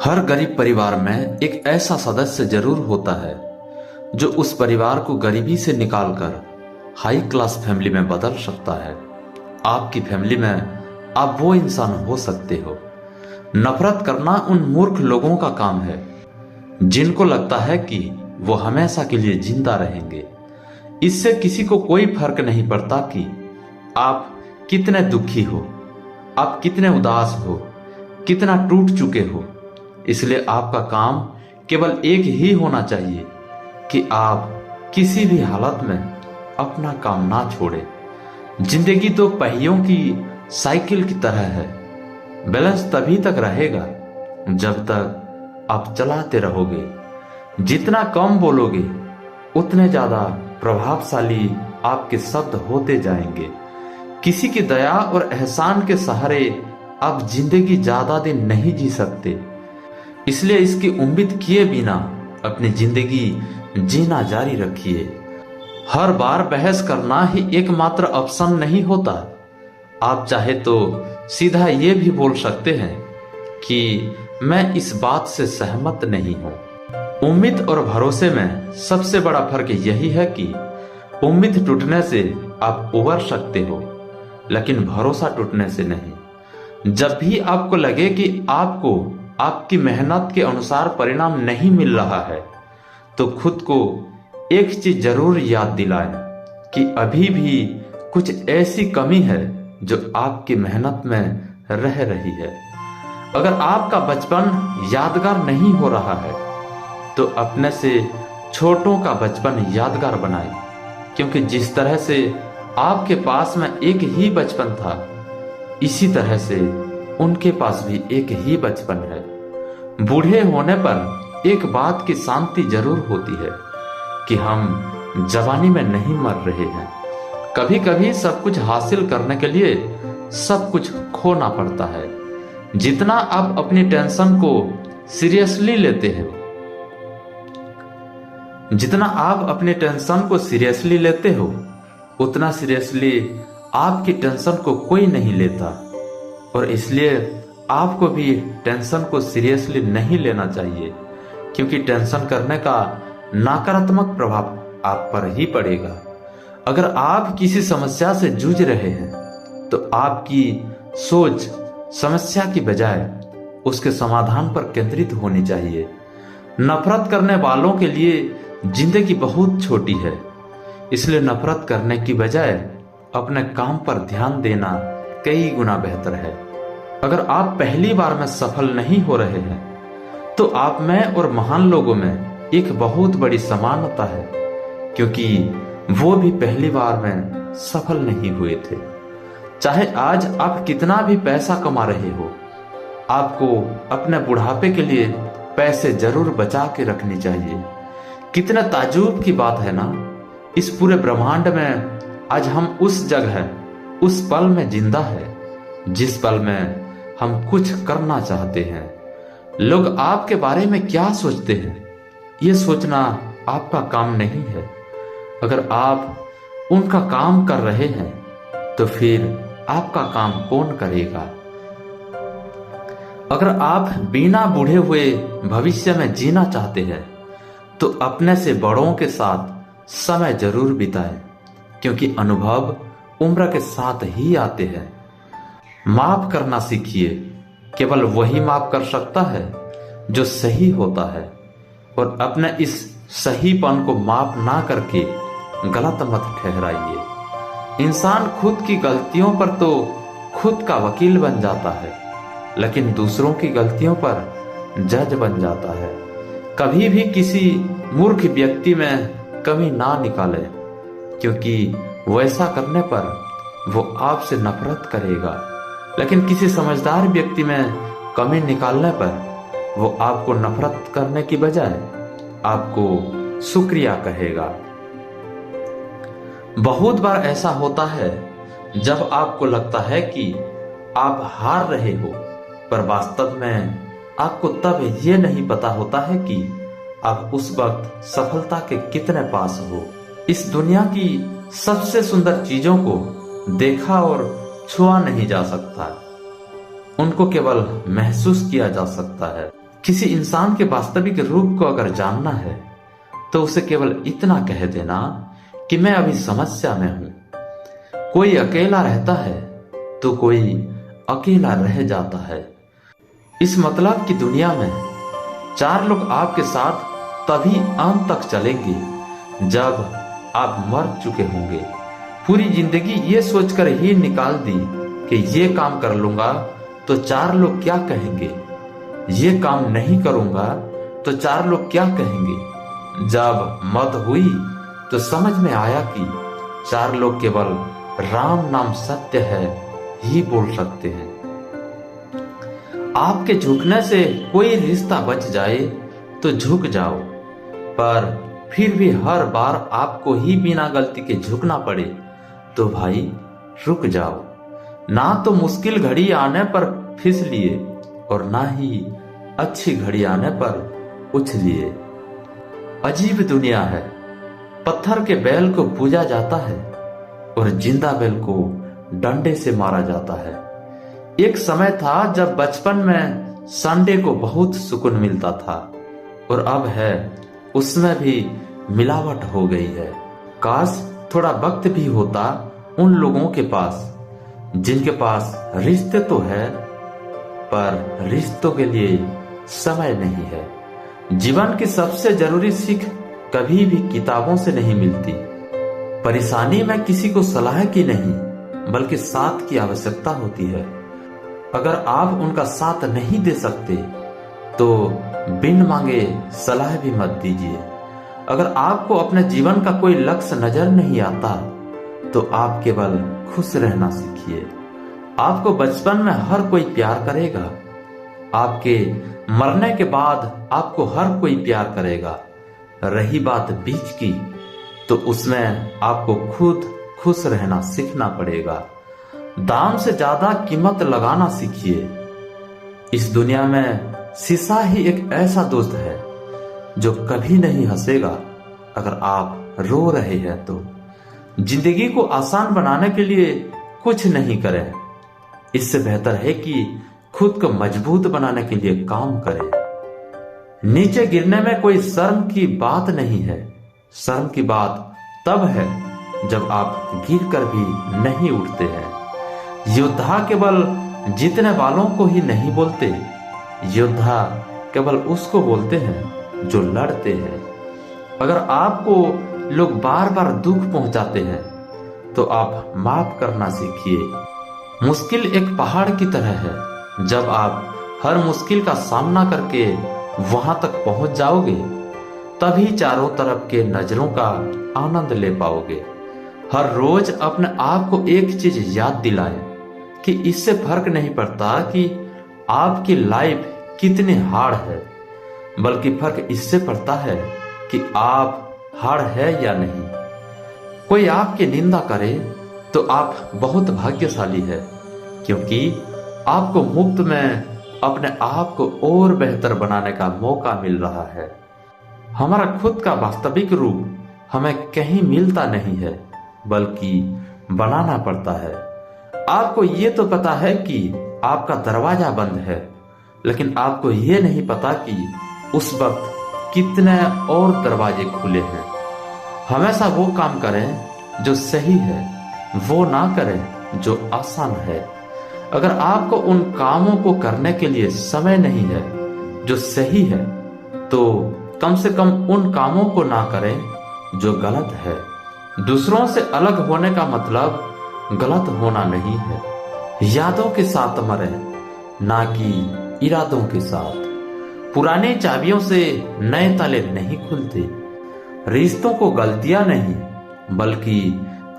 हर गरीब परिवार में एक ऐसा सदस्य जरूर होता है जो उस परिवार को गरीबी से निकालकर हाई क्लास फैमिली में बदल सकता है। आपकी फैमिली में आप वो इंसान हो सकते हो। नफरत करना उन मूर्ख लोगों का काम है जिनको लगता है कि वो हमेशा के लिए जिंदा रहेंगे। इससे किसी को कोई फर्क नहीं पड़ता कि आप कितने दुखी हो, आप कितने उदास हो, कितना टूट चुके हो। इसलिए आपका काम केवल एक ही होना चाहिए कि आप किसी भी हालत में अपना काम ना छोड़ें। जिंदगी तो पहियों की साइकिल की तरह है। बैलेंस तभी तक रहेगा जब तक आप चलाते रहोगे। जितना कम बोलोगे उतने ज्यादा प्रभावशाली आपके शब्द होते जाएंगे। किसी की दया और एहसान के सहारे आप जिंदगी ज्यादा दिन नहीं जी सकते। इसलिए इसकी उम्मीद किए बिना अपनी जिंदगी जीना जारी रखिए। हर बार बहस करना ही एकमात्र ऑप्शन नहीं होता। आप चाहे तो सीधा ये भी बोल सकते हैं कि मैं इस बात से सहमत नहीं हूं। उम्मीद और भरोसे में सबसे बड़ा फर्क यही है कि उम्मीद टूटने से आप उबर सकते हो, लेकिन भरोसा टूटने से नहीं। जब भी आपको लगे कि आपको आपकी मेहनत के अनुसार परिणाम नहीं मिल रहा है, तो खुद को एक चीज जरूर याद दिलाएं कि अभी भी कुछ ऐसी कमी है जो आपकी मेहनत में रह रही है। अगर आपका बचपन यादगार नहीं हो रहा है तो अपने से छोटों का बचपन यादगार बनाएं, क्योंकि जिस तरह से आपके पास में एक ही बचपन था, इसी तरह से उनके पास भी एक ही बचपन है। बूढ़े होने पर एक बात की शांति जरूर होती है कि हम जवानी में नहीं मर रहे हैं। कभी कभी सब कुछ हासिल करने के लिए सब कुछ खोना पड़ता है। जितना आप अपनी टेंशन को सीरियसली लेते हो, जितना आप अपनी टेंशन को सीरियसली लेते हो, उतना सीरियसली आपकी टेंशन को कोई नहीं लेता। और इसलिए आपको भी टेंशन को सीरियसली नहीं लेना चाहिए, क्योंकि टेंशन करने का नकारात्मक प्रभाव आप पर ही पड़ेगा। अगर आप किसी समस्या से जूझ रहे हैं तो आपकी सोच समस्या की बजाय उसके समाधान पर केंद्रित होनी चाहिए। नफरत करने वालों के लिए जिंदगी बहुत छोटी है, इसलिए नफरत करने की बजाय अपने काम पर ध्यान देना कई गुना बेहतर है। अगर आप पहली बार में सफल नहीं हो रहे हैं तो आप में और महान लोगों में एक बहुत बड़ी समानता है, क्योंकि वो भी पहली बार में सफल नहीं हुए थे। चाहे आज आप कितना भी पैसा कमा रहे हो, आपको अपने बुढ़ापे के लिए पैसे जरूर बचा के रखनी चाहिए। कितना ताज्जुब की बात है ना, इस पूरे ब्रह्मांड में आज हम उस जगह, उस पल में जिंदा है जिस पल में हम कुछ करना चाहते हैं। लोग आपके बारे में क्या सोचते हैं, ये सोचना आपका काम नहीं है। अगर आप उनका काम कर रहे हैं तो फिर आपका काम कौन करेगा? अगर आप बिना बूढ़े हुए भविष्य में जीना चाहते हैं तो अपने से बड़ों के साथ समय जरूर बिताएं, क्योंकि अनुभव उम्र के साथ ही आते हैं। माफ करना सीखिए। केवल वही माफ कर सकता है जो सही होता है, और अपने इस सहीपन को माफ ना करके गलत मत ठहराइए। इंसान खुद की गलतियों पर तो खुद का वकील बन जाता है, लेकिन दूसरों की गलतियों पर जज बन जाता है। कभी भी किसी मूर्ख व्यक्ति में कमी ना निकाले, क्योंकि वैसा करने पर वो आपसे नफरत करेगा, लेकिन किसी समझदार व्यक्ति में कमी निकालने पर वो आपको नफरत करने की बजाय आपको शुक्रिया कहेगा। बहुत बार ऐसा होता है जब आपको लगता है कि आप हार रहे हो, पर वास्तव में आपको तब ये नहीं पता होता है कि आप उस वक्त सफलता के कितने पास हो। इस दुनिया की सबसे सुंदर चीजों को देखा और छुआ नहीं जा सकता, उनको केवल महसूस किया जा सकता है। किसी इंसान के वास्तविक रूप को अगर जानना है तो उसे केवल इतना कह देना कि मैं अभी समस्या में हूं। कोई अकेला रहता है तो कोई अकेला रह जाता है। इस मतलब की दुनिया में 4 लोग आपके साथ तभी अंत तक चलेंगे जब आप मर चुके होंगे। पूरी जिंदगी ये सोचकर ही निकाल दी कि ये काम कर लूंगा तो 4 लोग क्या कहेंगे, ये काम नहीं करूंगा तो 4 लोग क्या कहेंगे। जब मौत हुई तो समझ में आया कि 4 लोग केवल राम नाम सत्य है ही बोल सकते हैं। आपके झुकने से कोई रिश्ता बच जाए तो झुक जाओ, पर फिर भी हर बार आपको ही बिना गलती के झुकना पड़े तो भाई रुक जाओ। ना तो मुश्किल घड़ी आने पर फिसलिए और ना ही अच्छी घड़ी आने पर उछलिए। अजीब दुनिया है, पत्थर के बैल को पूजा जाता है और जिंदा बैल को डंडे से मारा जाता है। एक समय था जब बचपन में संडे को बहुत सुकून मिलता था और अब है उसमें भी मिलावट हो गई है। काश थोड़ा वक्त भी होता उन लोगों के पास जिनके पास रिश्ते तो है पर रिश्तों के लिए समय नहीं है। जीवन की सबसे जरूरी सीख कभी भी किताबों से नहीं मिलती। परेशानी में किसी को सलाह की नहीं बल्कि साथ की आवश्यकता होती है। अगर आप उनका साथ नहीं दे सकते तो बिन मांगे सलाह भी मत दीजिए। अगर आपको अपने जीवन का कोई लक्ष्य नजर नहीं आता तो आप केवल खुश रहना सीखिए। आपको बचपन में हर कोई प्यार करेगा, आपके मरने के बाद आपको हर कोई प्यार करेगा। रही बात बीच की तो उसमें आपको खुद खुश रहना सीखना पड़ेगा। दाम से ज्यादा कीमत लगाना सीखिए। इस दुनिया में शीशा ही एक ऐसा दोस्त है जो कभी नहीं हंसेगा अगर आप रो रहे हैं तो। जिंदगी को आसान बनाने के लिए कुछ नहीं करें, इससे बेहतर है कि खुद को मजबूत बनाने के लिए काम करें। नीचे गिरने में कोई शर्म की बात नहीं है। शर्म की बात तब है जब आप गिरकर भी नहीं उठते हैं। योद्धा केवल जीतने वालों को ही नहीं बोलते, योद्धा केवल उसको बोलते हैं जो लड़ते हैं। अगर आपको लोग बार बार दुख पहुंचाते हैं तो आप माफ करना सीखिए। मुश्किल एक पहाड़ की तरह है। जब आप हर मुश्किल का सामना करके वहां तक पहुंच जाओगे तभी चारों तरफ के नजरों का आनंद ले पाओगे। हर रोज अपने आप को एक चीज याद दिलाएं कि इससे फर्क नहीं पड़ता कि आपकी लाइफ कितनी हार्ड है, बल्कि फर्क इससे पड़ता है कि आप हार्ड है या नहीं। कोई आपकी निंदा करे तो आप बहुत भाग्यशाली है, क्योंकि आपको मुफ्त में अपने आप को और बेहतर बनाने का मौका मिल रहा है। हमारा खुद का वास्तविक रूप हमें कहीं मिलता नहीं है, बल्कि बनाना पड़ता है। आपको ये तो पता है कि आपका दरवाजा बंद है, लेकिन आपको ये नहीं पता कि उस वक्त कितने और दरवाजे खुले हैं। हमेशा वो काम करें जो सही है, वो ना करें जो आसान है। अगर आपको उन कामों को करने के लिए समय नहीं है जो सही है, तो कम से कम उन कामों को ना करें जो गलत है। दूसरों से अलग होने का मतलब गलत होना नहीं है। यादों के साथ मरें, ना कि इरादों के साथ। पुरानी चाबियों से नए ताले नहीं खुलते। रिश्तों को गलतियां नहीं बल्कि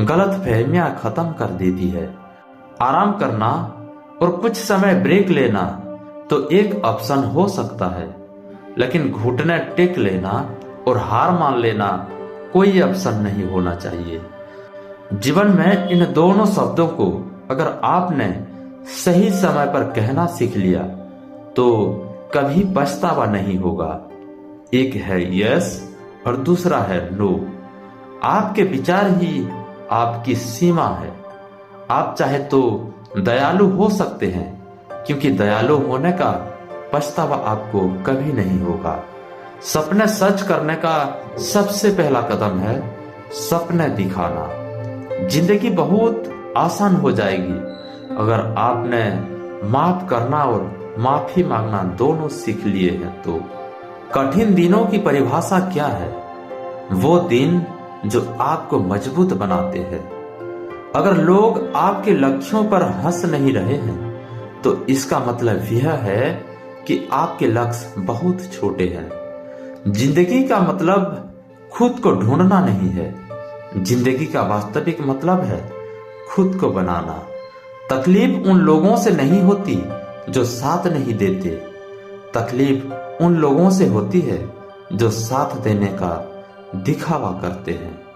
गलत फहमियां खत्म कर देती है। आराम करना और कुछ समय ब्रेक लेना तो एक ऑप्शन हो सकता है, लेकिन घुटने टेक लेना और हार मान लेना कोई ऑप्शन नहीं होना चाहिए। जीवन में इन दोनों शब्दों को अगर आपने सही समय पर कहना सीख लिया तो कभी पछतावा नहीं होगा। एक है यस और दूसरा है नो। आपके विचार ही आपकी सीमा है। आप चाहे तो दयालु हो सकते हैं, क्योंकि दयालु होने का पछतावा आपको कभी नहीं होगा। सपने सच करने का सबसे पहला कदम है सपने दिखाना। जिंदगी बहुत आसान हो जाएगी अगर आपने माफ करना और माफी मांगना दोनों सीख लिए हैं तो। कठिन दिनों की परिभाषा क्या है? वो दिन जो आपको मजबूत बनाते हैं। अगर लोग आपके लक्ष्यों पर हंस नहीं रहे हैं तो इसका मतलब यह है कि आपके लक्ष्य बहुत छोटे हैं। जिंदगी का मतलब खुद को ढूंढना नहीं है, जिंदगी का वास्तविक मतलब है खुद को बनाना। तकलीफ उन लोगों से नहीं होती जो साथ नहीं देते, तकलीफ उन लोगों से होती है जो साथ देने का दिखावा करते हैं।